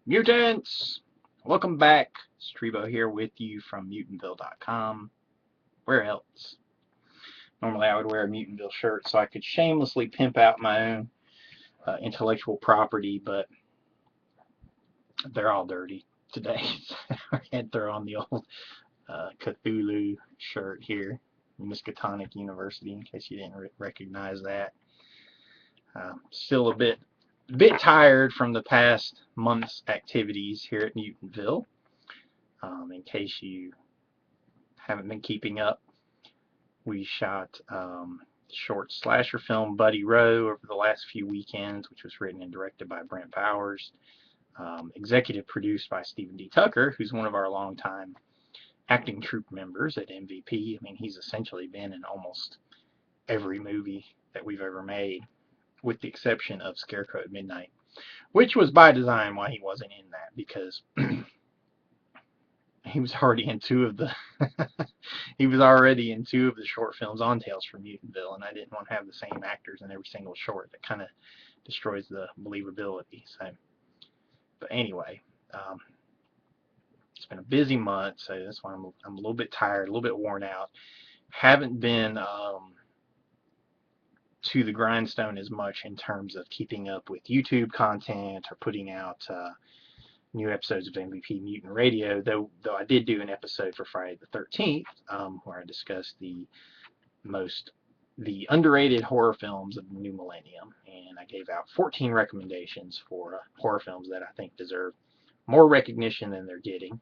Mutants! Welcome back. Streebo here with you from Mutantville.com. Where else? Normally I would wear a Mutantville shirt so I could shamelessly pimp out my own intellectual property, but they're all dirty today. I had to throw on the old Cthulhu shirt here, Miskatonic University, in case you didn't recognize that. Still a bit tired from the past month's activities here at Mutantville. In case you haven't been keeping up, we shot short slasher film Buddy Row over the last few weekends, which was written and directed by Brent Powers, executive produced by Stephen D. Tucker, who's one of our longtime acting troupe members at MVP. I mean, he's essentially been in almost every movie that we've ever made, with the exception of Scarecrow at Midnight, which was by design why he wasn't in that, because he was already in two of the short films on Tales from Mutantville, and I didn't want to have the same actors in every single short. That kind of destroys the believability. So, but anyway, it's been a busy month, so that's why I'm a little bit tired, a little bit worn out. Haven't been to the grindstone as much in terms of keeping up with YouTube content or putting out new episodes of MVP Mutant Radio, though I did do an episode for Friday the 13th where I discussed the underrated horror films of the new millennium, and I gave out 14 recommendations for horror films that I think deserve more recognition than they're getting.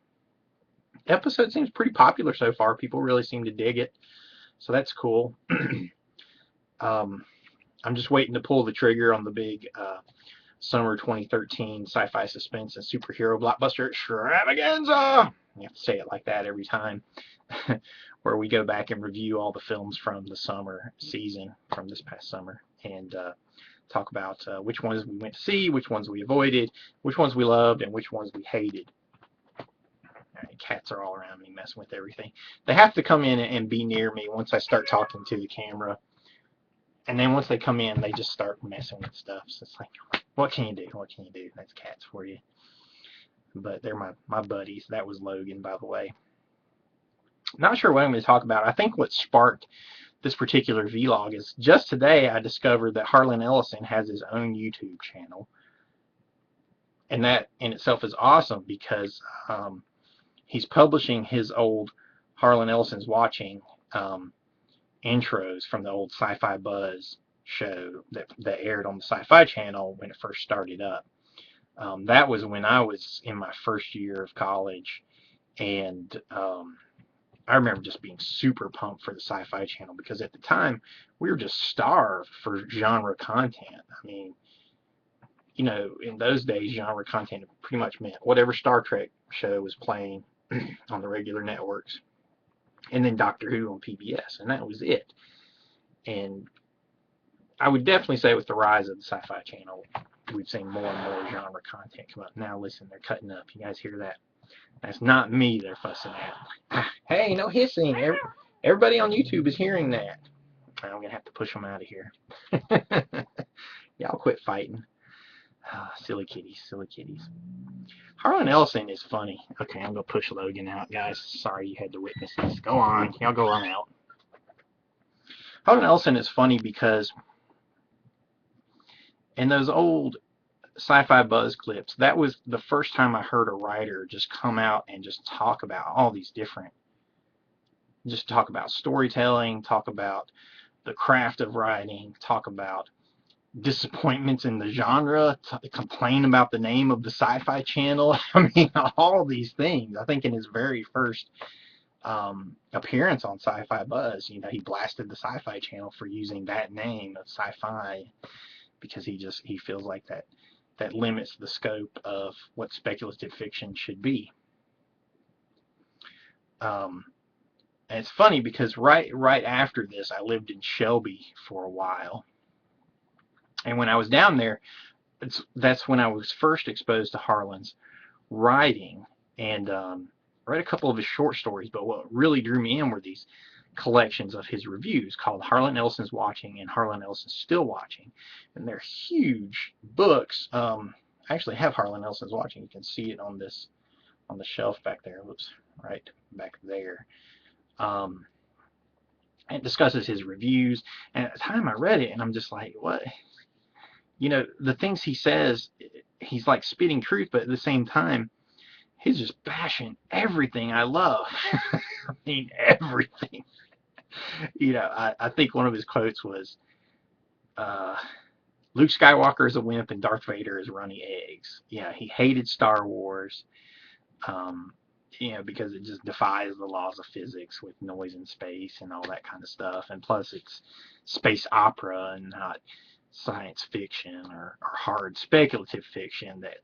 The episode seems pretty popular so far. People really seem to dig it, so that's cool. I'm just waiting to pull the trigger on the big summer 2013 sci-fi suspense and superhero blockbuster extravaganza. You have to say it like that every time, where we go back and review all the films from the summer season, from this past summer, and talk about which ones we went to see, which ones we avoided, which ones we loved, and which ones we hated. Right, cats are all around me messing with everything. They have to come in and be near me once I start talking to the camera. And then once they come in, they just start messing with stuff. So it's like, what can you do? What can you do? That's cats for you. But they're my buddies. That was Logan, by the way. Not sure what I'm going to talk about. I think what sparked this particular vlog is just today I discovered that Harlan Ellison has his own YouTube channel. And that in itself is awesome because he's publishing his old Harlan Ellison's Watching intros from the old Sci-Fi Buzz show that aired on the Sci-Fi Channel when it first started up. That was when I was in my first year of college, and I remember just being super pumped for the Sci-Fi Channel because at the time we were just starved for genre content. I mean, you know, in those days, genre content pretty much meant whatever Star Trek show was playing on the regular networks, and then Doctor Who on PBS, and that was it. And I would definitely say with the rise of the Sci-Fi Channel, we've seen more and more genre content come up. Now listen, they're cutting up. You guys hear that? That's not me they're fussing at. Hey, no hissing. Everybody on YouTube is hearing that. I'm going to have to push them out of here. Y'all quit fighting. Silly kitties, silly kitties. Harlan Ellison is funny. Okay, I'm going to push Logan out, guys. Sorry you had to witness this. Go on. Y'all go on out. Harlan Ellison is funny because in those old Sci-Fi Buzz clips, that was the first time I heard a writer just come out and just talk about all these different, just talk about storytelling, talk about the craft of writing, talk about disappointments in the genre, complain about the name of the Sci-Fi Channel. I mean, all these things. I think in his very first appearance on Sci-Fi Buzz, you know, he blasted the Sci-Fi Channel for using that name of sci-fi because he feels like that limits the scope of what speculative fiction should be. And it's funny because right after this, I lived in Shelby for a while. And when I was down there, that's when I was first exposed to Harlan's writing, and read a couple of his short stories. But what really drew me in were these collections of his reviews called Harlan Ellison's Watching and Harlan Ellison's Still Watching. And they're huge books. I actually have Harlan Ellison's Watching. You can see it on the shelf back there. Whoops, right back there. Um, it discusses his reviews, and at the time I read it, and I'm just like, what? The things he says, he's like spitting truth, but at the same time, he's just bashing everything I love. I mean, everything. I think one of his quotes was, uh, Luke Skywalker is a wimp and Darth Vader is runny eggs. He hated Star Wars, um, because it just defies the laws of physics with noise in space and all that kind of stuff. And plus, it's space opera and not science fiction or hard speculative fiction that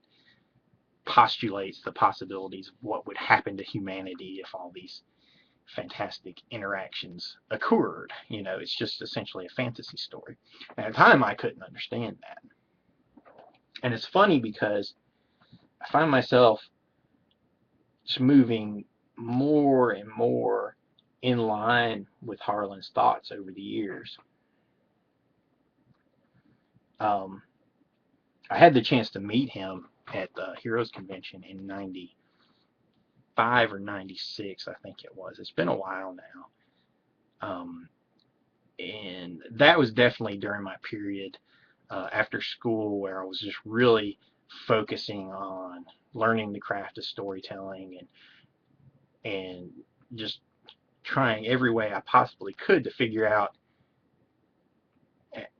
postulates the possibilities of what would happen to humanity if all these fantastic interactions occurred. It's just essentially a fantasy story. And at the time, I couldn't understand that. And it's funny because I find myself just moving more and more in line with Harlan's thoughts over the years. I had the chance to meet him at the Heroes Convention in 95 or 96, I think it was. It's been a while now. And that was definitely during my period after school where I was just really focusing on learning the craft of storytelling and just trying every way I possibly could to figure out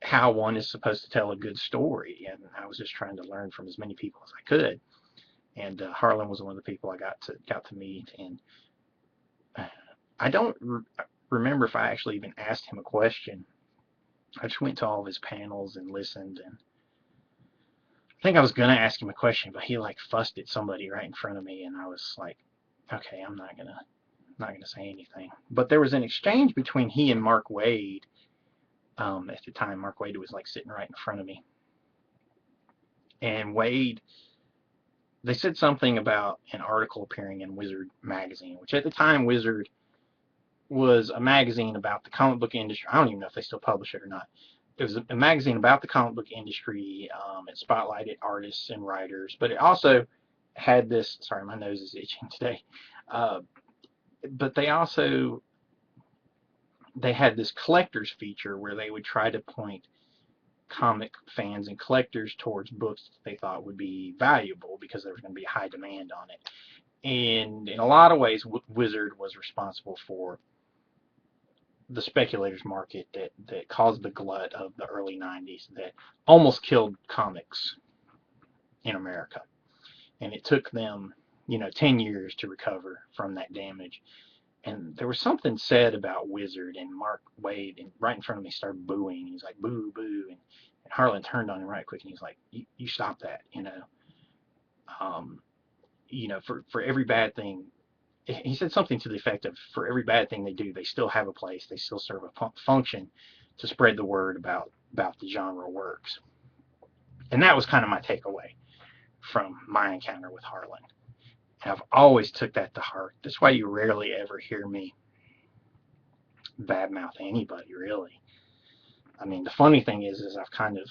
how one is supposed to tell a good story. And I was just trying to learn from as many people as I could. And Harlan was one of the people I got to meet. And I don't remember if I actually even asked him a question. I just went to all of his panels and listened, and I think I was gonna ask him a question, but he like fussed at somebody right in front of me, and I was like, okay, I'm not gonna say anything. But there was an exchange between he and Mark Waid. At the time, Mark Waid was like sitting right in front of me, and Waid, they said something about an article appearing in Wizard magazine, which at the time Wizard was a magazine about the comic book industry. I don't even know if they still publish it or not. It was a magazine about the comic book industry. It spotlighted artists and writers, but it also had this. Sorry, my nose is itching today. But they had this collector's feature where they would try to point comic fans and collectors towards books that they thought would be valuable because there was going to be a high demand on it. And in a lot of ways, Wizard was responsible for the speculators market that caused the glut of the early 90s that almost killed comics in America. And it took them, 10 years to recover from that damage. And there was something said about Wizard, and Mark Waid, and right in front of me, started booing. He's like, boo, boo. And Harlan turned on him right quick, and he's like, you stop that, for every bad thing. He said something to the effect of, for every bad thing they do, they still have a place, they still serve a function to spread the word about the genre works. And that was kind of my takeaway from my encounter with Harlan. And I've always took that to heart. That's why you rarely ever hear me badmouth anybody, really. I mean, the funny thing is I've kind of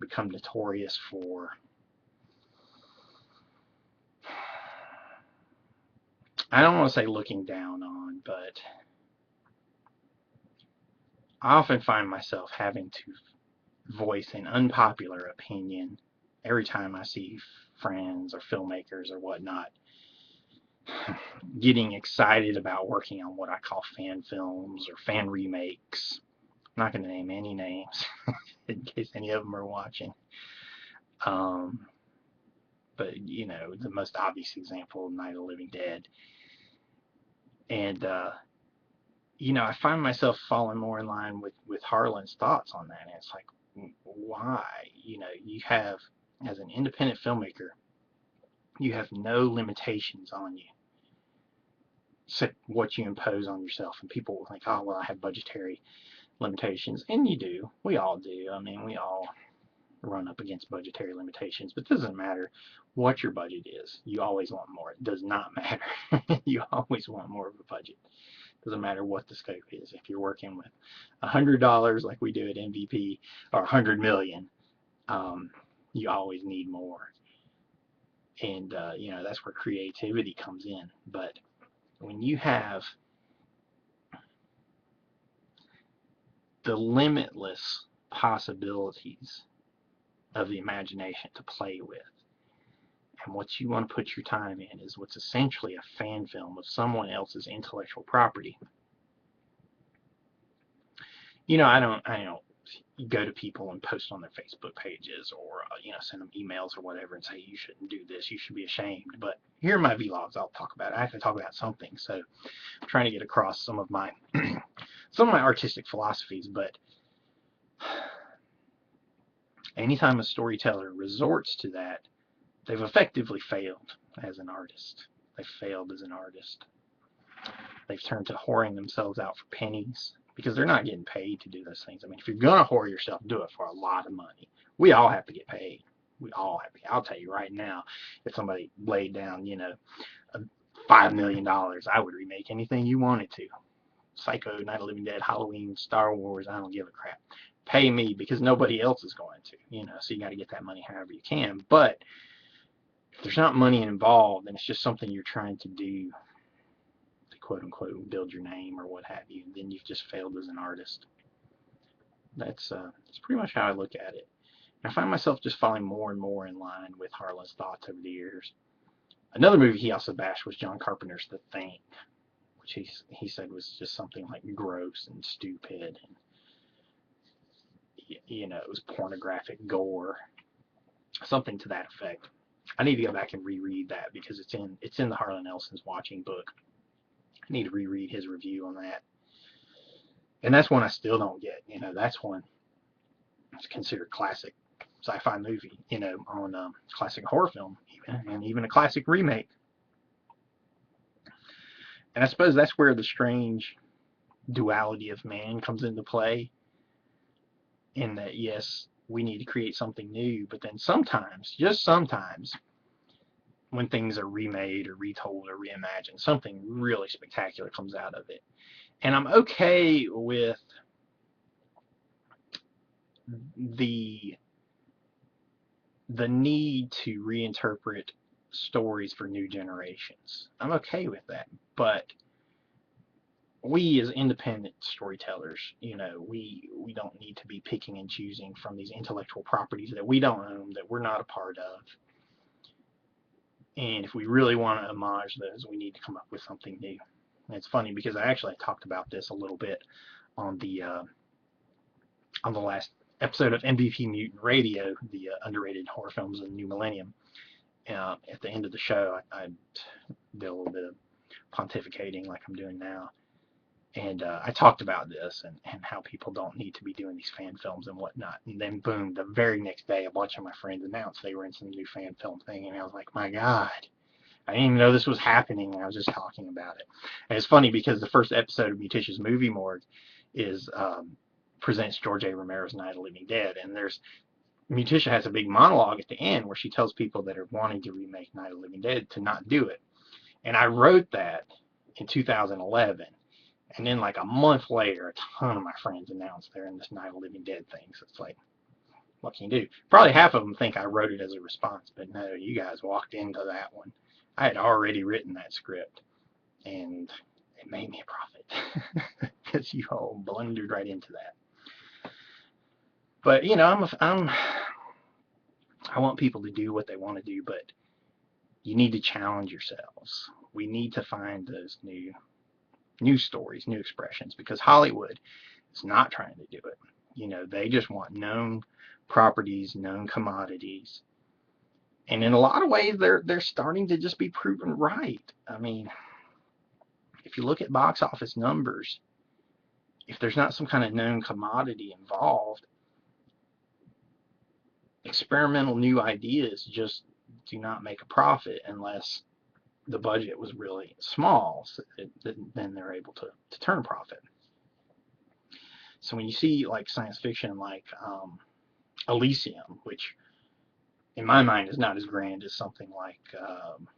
become notorious for I don't want to say looking down on, but I often find myself having to voice an unpopular opinion every time I see friends or filmmakers or whatnot getting excited about working on what I call fan films or fan remakes. I'm not going to name any names in case any of them are watching. But, the most obvious example, Night of the Living Dead. And, I find myself falling more in line with Harlan's thoughts on that. And it's like, why? You have, as an independent filmmaker, you have no limitations on you except what you impose on yourself. And people will think, oh, well, I have budgetary limitations. And you do. We all do. I mean, we all run up against budgetary limitations, but it doesn't matter what your budget is. You always want more. It does not matter. You always want more of a budget. Doesn't matter what the scope is. If you're working with $100 like we do at MVP or $100 million, you always need more. And that's where creativity comes in. But when you have the limitless possibilities of the imagination to play with, and what you want to put your time in is what's essentially a fan film of someone else's intellectual property. I don't go to people and post on their Facebook pages, or send them emails or whatever and say you shouldn't do this, you should be ashamed. But here are my vlogs. I'll talk about it. I have to talk about something. So I'm trying to get across some of my artistic philosophies. But anytime a storyteller resorts to that, they've effectively failed as an artist. They've failed as an artist. They've turned to whoring themselves out for pennies, because they're not getting paid to do those things. I mean, if you're going to whore yourself, do it for a lot of money. We all have to get paid. We all have to. I'll tell you right now, if somebody laid down, $5 million, I would remake anything you wanted to. Psycho, Night of the Living Dead, Halloween, Star Wars, I don't give a crap. Pay me, because nobody else is going to, so you got to get that money however you can. But if there's not money involved, and it's just something you're trying to do, quote unquote, build your name or what have you, then you've just failed as an artist. That's pretty much how I look at it. And I find myself just falling more and more in line with Harlan's thoughts over the years. Another movie he also bashed was John Carpenter's The Thing, which he said was just something like gross and stupid, and it was pornographic gore, something to that effect. I need to go back and reread that, because it's in the Harlan Ellison's Watching book. I need to reread his review on that. And that's one I still don't get. That's one it's considered classic sci-fi movie, on classic horror film, and even a classic remake. And I suppose that's where the strange duality of man comes into play, in that, yes, we need to create something new, but then sometimes, just sometimes, when things are remade or retold or reimagined, something really spectacular comes out of it. And I'm okay with the need to reinterpret stories for new generations. I'm okay with that. But we as independent storytellers, we don't need to be picking and choosing from these intellectual properties that we don't own, that we're not a part of. And if we really want to homage those, we need to come up with something new. And it's funny, because I talked about this a little bit on the last episode of MVP Mutant Radio, the underrated horror films of the new millennium. At the end of the show, I did a little bit of pontificating like I'm doing now. And I talked about this, and how people don't need to be doing these fan films and whatnot. And then, boom, the very next day, a bunch of my friends announced they were in some new fan film thing. And I was like, my God, I didn't even know this was happening. And I was just talking about it. And it's funny, because the first episode of Mutish's Movie Morgue presents George A. Romero's Night of the Living Dead. And Mutisha has a big monologue at the end where she tells people that are wanting to remake Night of the Living Dead to not do it. And I wrote that in 2011. And then, like a month later, a ton of my friends announced they're in this Night of the Living Dead thing. So it's like, what can you do? Probably half of them think I wrote it as a response, but no, you guys walked into that one. I had already written that script, and it made me a profit, because you all blundered right into that. But I want people to do what they want to do, but you need to challenge yourselves. We need to find those new stories, new expressions, because Hollywood is not trying to do it. They just want known properties, known commodities. And in a lot of ways, they're starting to just be proven right. I mean, if you look at box office numbers, if there's not some kind of known commodity involved, experimental new ideas just do not make a profit unless the budget was really small. So then they're able to turn a profit. So when you see like science fiction like Elysium, which in my mind is not as grand as something like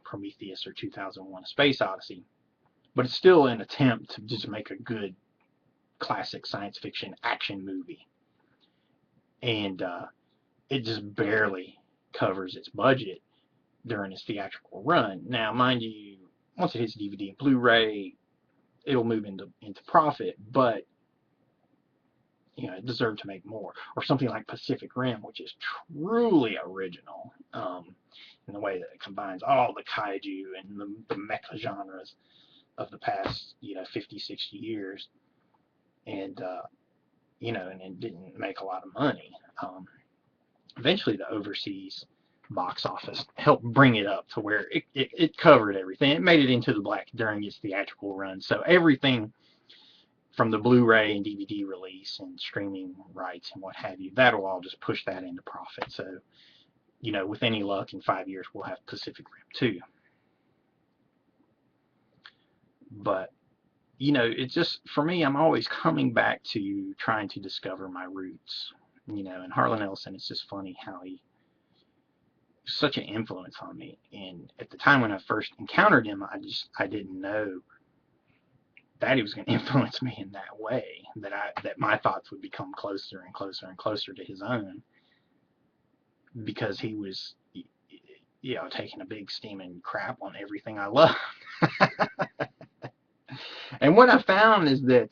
Prometheus or 2001: A Space Odyssey, but it's still an attempt to just make a good classic science fiction action movie. And it just barely covers its budget, during its theatrical run. Now, mind you, once it hits DVD and Blu-ray, it'll move into profit, but it deserved to make more. Or something like Pacific Rim, which is truly original in the way that it combines all the kaiju and the mecha genres of the past 50, 60 years, and and it didn't make a lot of money. Eventually, the overseas box office helped bring it up to where it covered everything. It made it into the black during its theatrical run. So everything from the Blu-ray and DVD release and streaming rights and what have you, that'll all just push that into profit. So, with any luck, in 5 years, we'll have Pacific Rim 2. But, it's just, for me, I'm always coming back to trying to discover my roots. And Harlan Ellison, it's just funny how he was such an influence on me. And at the time when I first encountered him, I didn't know that he was going to influence me in that way, that my thoughts would become closer and closer and closer to his own, because he was, taking a big steaming crap on everything I love. And what I found is that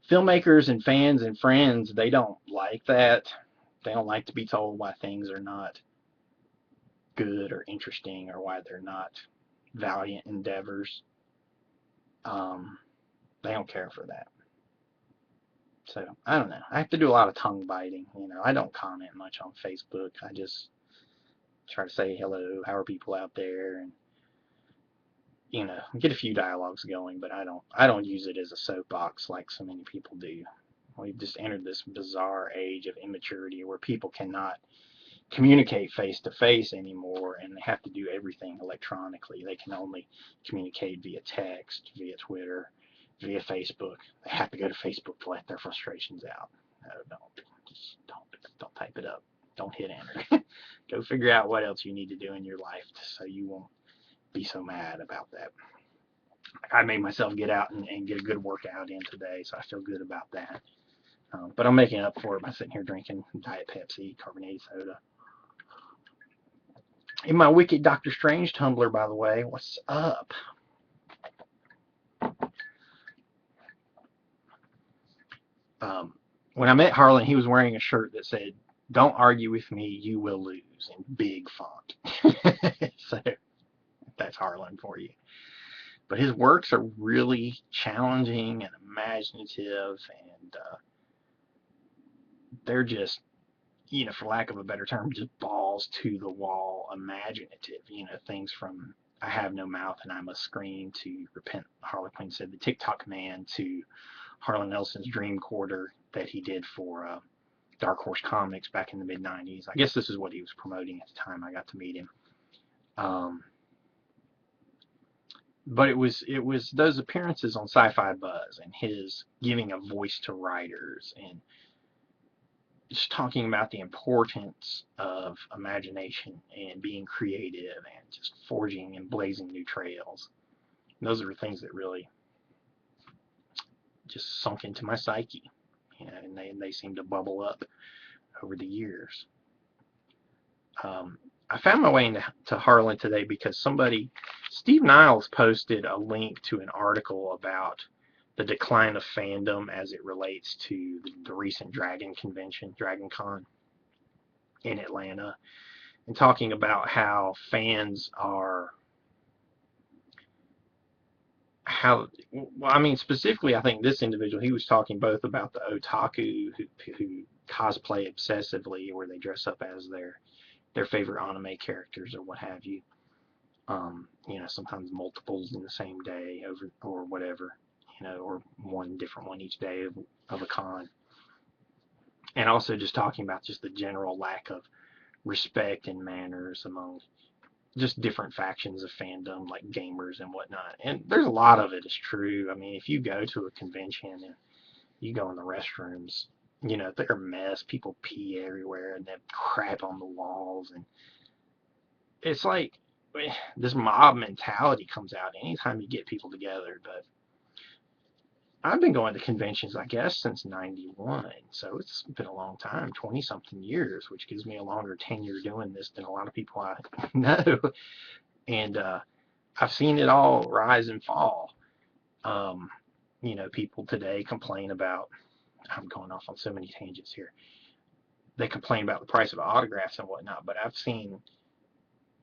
filmmakers and fans and friends, they don't like that. They don't like to be told why things are not good or interesting, or why they're not valiant endeavors. They don't care for that. So, I don't know. I have to do a lot of tongue biting. I don't comment much on Facebook. I just try to say hello, how are people out there, and get a few dialogues going, but I don't use it as a soapbox like so many people do. We've just entered this bizarre age of immaturity where people cannot communicate face to face anymore, and they have to do everything electronically. They can only communicate via text, via Twitter, via Facebook. They have to go to Facebook to let their frustrations out. No, don't type it up. Don't hit enter. Go figure out what else you need to do in your life so you won't be so mad about that. I made myself get out and get a good workout in today, so I feel good about that. But I'm making up for it by sitting here drinking Diet Pepsi, carbonated soda. In my Wicked Doctor Strange tumbler, by the way, what's up? When I met Harlan, he was wearing a shirt that said, "Don't argue with me, you will lose," in big font. So that's Harlan for you. But his works are really challenging and imaginative, and they're just, for lack of a better term, just balls to the wall imaginative. Things from I Have No Mouth and I Must Scream to Repent, Harlequin Said, the TikTok Man, to Harlan Ellison's Dream Quarter that he did for Dark Horse Comics back in the mid-90s. I guess this is what he was promoting at the time I got to meet him. But it was those appearances on Sci-Fi Buzz and his giving a voice to writers and just talking about the importance of imagination and being creative and just forging and blazing new trails. And those are things that really just sunk into my psyche, and they seem to bubble up over the years. I found my way into Harlan today because Steve Niles, posted a link to an article about the decline of fandom as it relates to the recent Dragon convention, DragonCon, in Atlanta, and talking about how fans are, specifically, I think this individual, he was talking both about the otaku who cosplay obsessively, where they dress up as their favorite anime characters or what have you. Sometimes multiples in the same day or whatever, or one different one each day of a con. And also just talking about just the general lack of respect and manners among just different factions of fandom, like gamers and whatnot. And there's a lot of it is true. If you go to a convention and you go in the restrooms, they're a mess. People pee everywhere and they have crap on the walls. And it's like this mob mentality comes out anytime you get people together. But I've been going to conventions, I guess, since '91, so it's been a long time, 20-something years, which gives me a longer tenure doing this than a lot of people I know. And I've seen it all rise and fall. Um, people today complain about, I'm going off on so many tangents here. They complain about the price of autographs and whatnot, but I've seen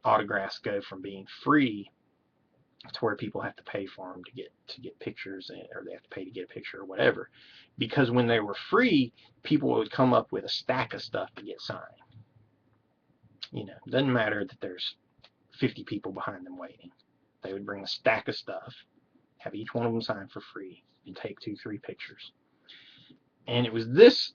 autographs go from being free to where people have to pay for them to get pictures, or they have to pay to get a picture or whatever. Because when they were free, people would come up with a stack of stuff to get signed. It doesn't matter that there's 50 people behind them waiting. They would bring a stack of stuff, have each one of them signed for free, and take 2, 3 pictures. And it was this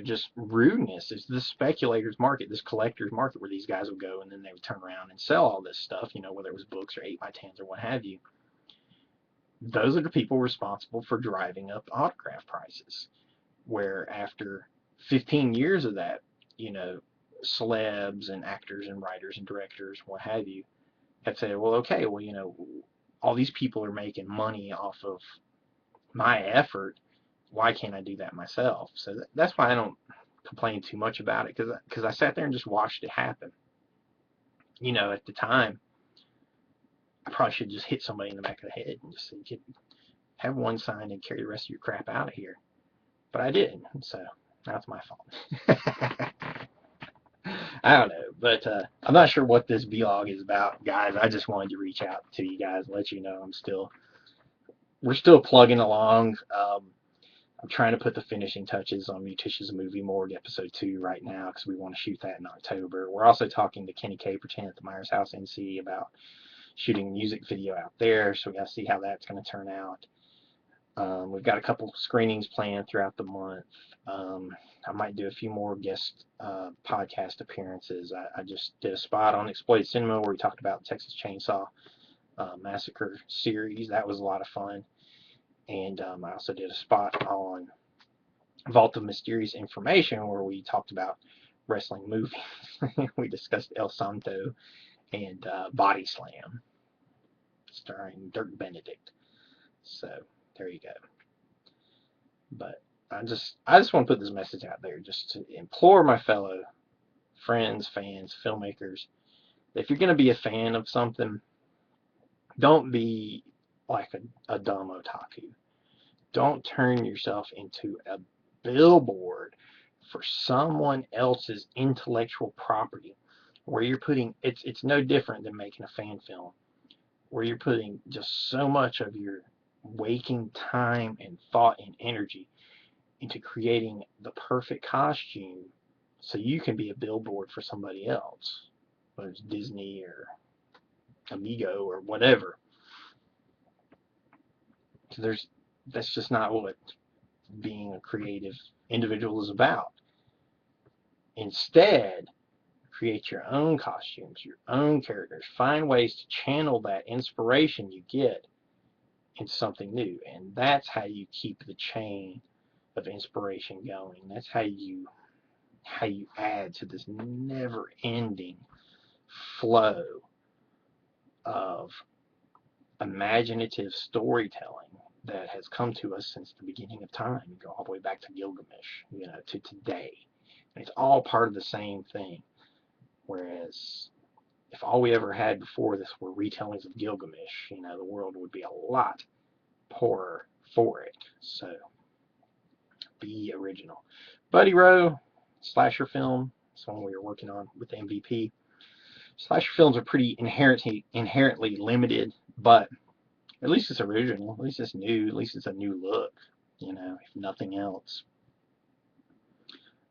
just rudeness. It's this speculators market, this collectors market, where these guys would go and then they would turn around and sell all this stuff, whether it was books or 8x10s or what have you. Those are the people responsible for driving up autograph prices, where after 15 years of that, celebs and actors and writers and directors, what have you, have said, well, okay, well, all these people are making money off of my effort. Why can't I do that myself? So that's why I don't complain too much about it, because I sat there and just watched it happen. At the time, I probably should just hit somebody in the back of the head and just say, have one sign and carry the rest of your crap out of here. But I didn't, so that's my fault. I don't know, but I'm not sure what this vlog is about, guys. I just wanted to reach out to you guys and let you know we're still plugging along. I'm trying to put the finishing touches on Mutish's Movie Morgue episode 2 right now, because we want to shoot that in October. We're also talking to Kenny Caperton at the Myers House NC about shooting a music video out there, so we got to see how that's going to turn out. We've got a couple screenings planned throughout the month. I might do a few more guest podcast appearances. I just did a spot on Exploited Cinema where we talked about the Texas Chainsaw Massacre series. That was a lot of fun. And I also did a spot on Vault of Mysterious Information where we talked about wrestling movies. We discussed El Santo and Body Slam, starring Dirk Benedict. So there you go. But I just want to put this message out there, just to implore my fellow friends, fans, filmmakers, that if you're going to be a fan of something, don't be like a dumb otaku. Don't turn yourself into a billboard for someone else's intellectual property, where you're putting, it's no different than making a fan film, where you're putting just so much of your waking time and thought and energy into creating the perfect costume so you can be a billboard for somebody else, whether it's Disney or Amigo or whatever. So that's just not what being a creative individual is about. Instead, create your own costumes, your own characters. Find ways to channel that inspiration you get into something new. And that's how you keep the chain of inspiration going. That's how you add to this never-ending flow of imaginative storytelling that has come to us since the beginning of time. You go all the way back to Gilgamesh, to today. And it's all part of the same thing. Whereas if all we ever had before this were retellings of Gilgamesh, the world would be a lot poorer for it. So be original. Buddy Row, slasher film. It's one we were working on with the MVP. Slasher films are pretty inherently limited, but at least it's original. At least it's new. At least it's a new look, if nothing else.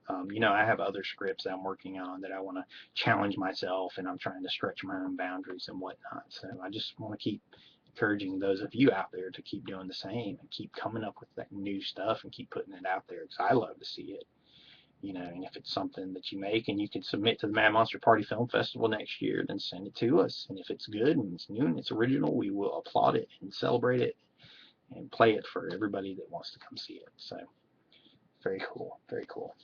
I have other scripts that I'm working on that I want to challenge myself, and I'm trying to stretch my own boundaries and whatnot. So I just want to keep encouraging those of you out there to keep doing the same and keep coming up with that new stuff and keep putting it out there, because I love to see it. And if it's something that you make and you can submit to the Mad Monster Party Film Festival next year, then send it to us. And if it's good and it's new and it's original, we will applaud it and celebrate it and play it for everybody that wants to come see it. So very cool, very cool.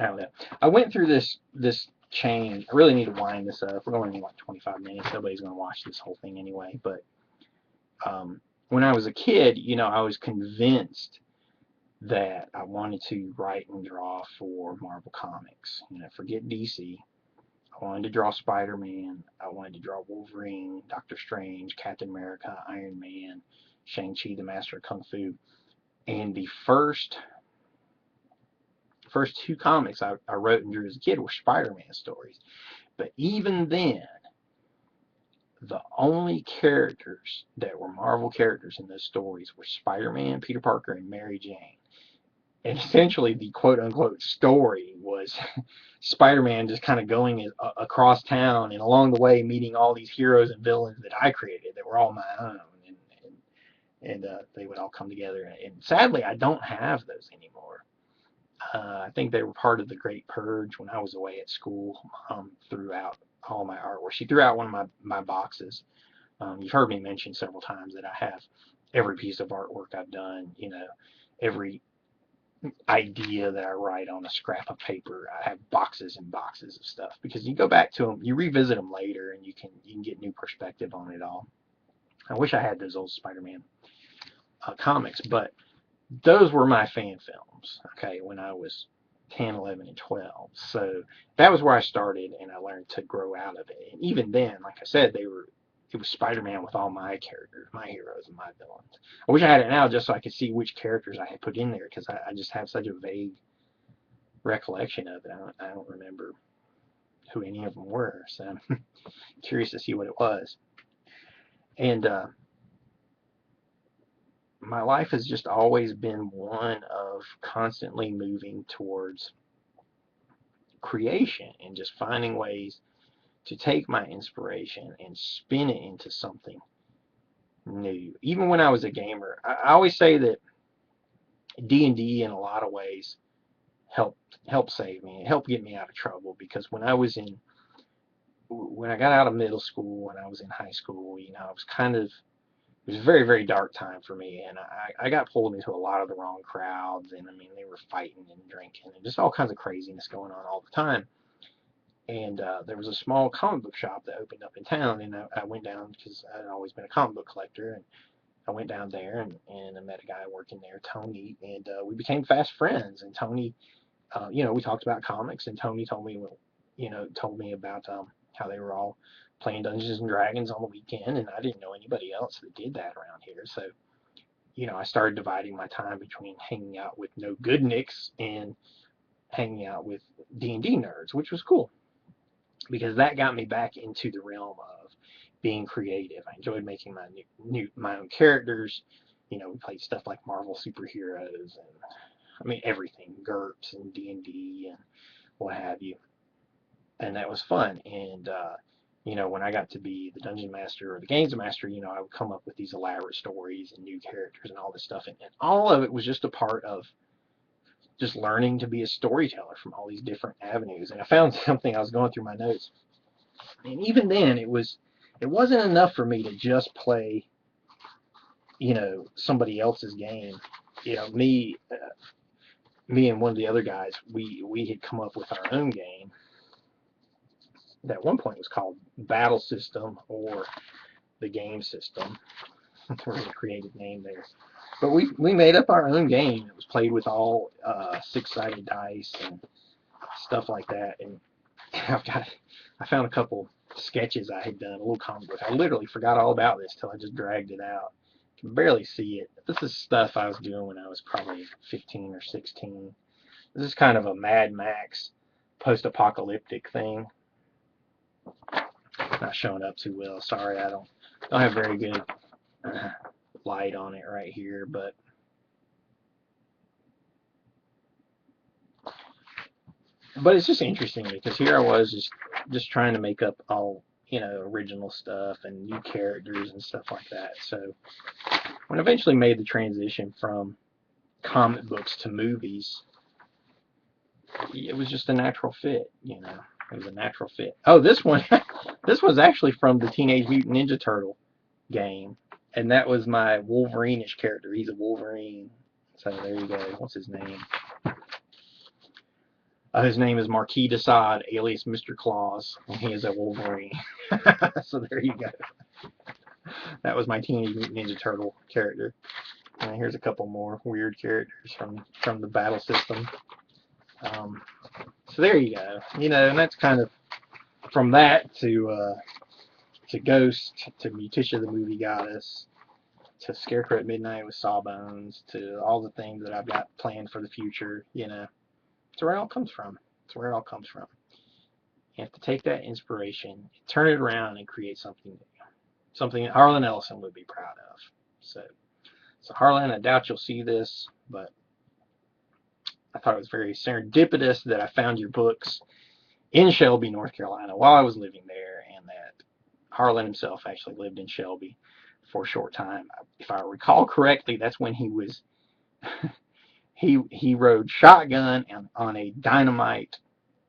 I don't know. I went through this change. I really need to wind this up. We're going in like 25 minutes. Nobody's going to watch this whole thing anyway. But when I was a kid, you know, I was convinced that I wanted to write and draw for Marvel Comics. You know, forget DC. I wanted to draw Spider-Man. I wanted to draw Wolverine, Doctor Strange, Captain America, Iron Man, Shang-Chi, the Master of Kung Fu. And the first two comics I wrote and drew as a kid were Spider-Man stories. But even then, the only characters that were Marvel characters in those stories were Spider-Man, Peter Parker, and Mary Jane. And essentially, the quote-unquote story was Spider-Man just kind of going across town and along the way meeting all these heroes and villains that I created that were all my own. And they would all come together. And sadly, I don't have those anymore. I think they were part of the Great Purge when I was away at school. Threw out all my artwork. She threw out one of my boxes. You've heard me mention several times that I have every piece of artwork I've done, you know, every idea that I write on a scrap of paper. I have boxes and boxes of stuff because you go back to them, you revisit them later, and you can get new perspective on it all. I wish I had those old Spider-Man comics, but those were my fan films, okay, when I was 10, 11, and 12. So that was where I started, and I learned to grow out of it. And even then, like I said, it was Spider-Man with all my characters, my heroes, and my villains. I wish I had it now just so I could see which characters I had put in there, because I just have such a vague recollection of it. I don't remember who any of them were, so I'm curious to see what it was. And my life has just always been one of constantly moving towards creation and just finding ways to take my inspiration and spin it into something new. Even when I was a gamer, I always say that D&D in a lot of ways helped save me. It helped get me out of trouble, because when I got out of middle school and I was in high school, you know, it was a very, very dark time for me, and I got pulled into a lot of the wrong crowds, and I mean, they were fighting and drinking and just all kinds of craziness going on all the time. And there was a small comic book shop that opened up in town, and I went down because I'd always been a comic book collector, and I went down there and I met a guy working there, Tony, and we became fast friends. And Tony, you know, we talked about comics, and Tony told me, told me about how they were all playing Dungeons and Dragons on the weekend, and I didn't know anybody else that did that around here. So, you know, I started dividing my time between hanging out with no good nicks and hanging out with D&D nerds, which was cool, because that got me back into the realm of being creative. I enjoyed making my own characters. You know, we played stuff like Marvel superheroes, and I mean everything, GURPS and D&D and what have you. And that was fun. And you know, when I got to be the dungeon master or the games master, you know, I would come up with these elaborate stories and new characters and all this stuff. And all of it was just a part of just learning to be a storyteller from all these different avenues. And I found something, I was going through my notes, and even then it wasn't enough for me to just play, you know, somebody else's game. You know, me and one of the other guys, we had come up with our own game that at one point was called Battle System or the Game System. That's a creative name there. But we made up our own game. It was played with all six-sided dice and stuff like that. And I found a couple sketches I had done, a little comic book. I literally forgot all about this till I just dragged it out. You can barely see it. This is stuff I was doing when I was probably 15 or 16. This is kind of a Mad Max post-apocalyptic thing. Not showing up too well. Sorry, I don't have very good light on it right here, but it's just interesting because here I was just trying to make up all, you know, original stuff and new characters and stuff like that. So when I eventually made the transition from comic books to movies, it was just a natural fit, you know. It was a natural fit. Oh, this one, this was actually from the Teenage Mutant Ninja Turtle game, and that was my Wolverine-ish character. He's a Wolverine. So there you go. What's his name? His name is Marquis de Sade, alias Mr. Claus, and he is a Wolverine. So there you go. That was my Teenage Mutant Ninja Turtle character. And here's a couple more weird characters from the battle system. So there you go. You know, and that's kind of from that to Ghost, to Mutisha the Movie Goddess, to Scarecrow at Midnight with Sawbones, to all the things that I've got planned for the future. You know, it's where it all comes from. It's where it all comes from. You have to take that inspiration, turn it around, and create something new. Something that Harlan Ellison would be proud of. So Harlan, I doubt you'll see this, but I thought it was very serendipitous that I found your books in Shelby, North Carolina, while I was living there, and that Harlan himself actually lived in Shelby for a short time. If I recall correctly, that's when he was he rode shotgun on a dynamite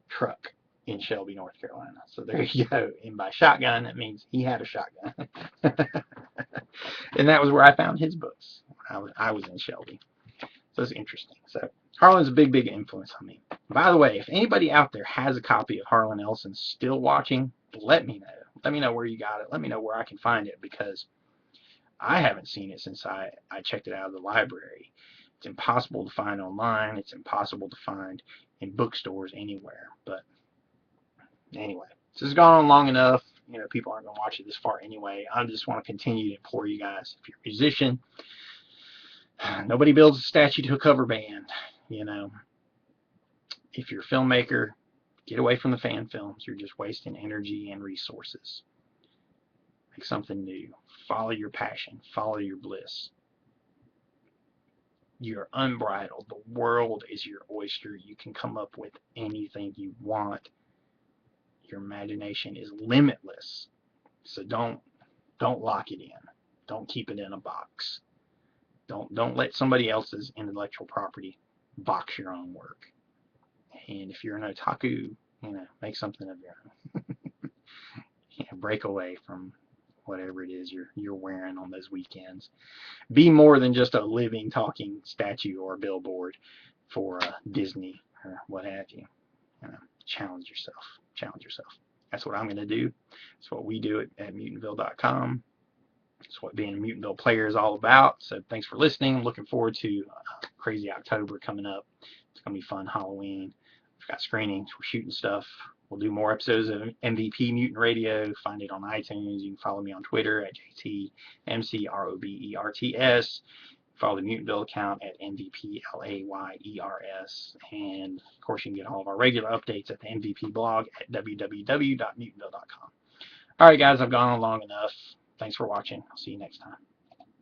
truck in Shelby, North Carolina. So there you go. And by shotgun, that means he had a shotgun. And that was where I found his books. I was in Shelby. So it's interesting. So Harlan's a big, big influence on me. By the way, if anybody out there has a copy of Harlan Ellison still watching, let me know. Let me know where you got it. Let me know where I can find it, because I haven't seen it since I checked it out of the library. It's impossible to find online. It's impossible to find in bookstores anywhere. But anyway, this has gone on long enough. You know, people aren't going to watch it this far anyway. I just want to continue to implore you guys, if you're a musician, nobody builds a statue to a cover band. You know, if you're a filmmaker, get away from the fan films. You're just wasting energy and resources. Make something new. Follow your passion. Follow your bliss. You're unbridled. The world is your oyster. You can come up with anything you want. Your imagination is limitless. So don't lock it in. Don't keep it in a box. Don't let somebody else's intellectual property box your own work. And if you're an otaku, you know, make something of your own. You know, break away from whatever it is you're wearing on those weekends. Be more than just a living, talking statue or billboard for Disney or what have you. You know, challenge yourself. Challenge yourself. That's what I'm going to do. That's what we do at Mutantville.com. It's what being a Mutantville player is all about. So thanks for listening. I'm looking forward to crazy October coming up. It's going to be fun. Halloween. We've got screenings. We're shooting stuff. We'll do more episodes of MVP Mutant Radio. Find it on iTunes. You can follow me on Twitter at JTMCROBERTS. Follow the Mutantville account at MVPLAYERS. And of course, you can get all of our regular updates at the MVP blog at www.mutantville.com. All right, guys, I've gone on long enough. Thanks for watching. I'll see you next time.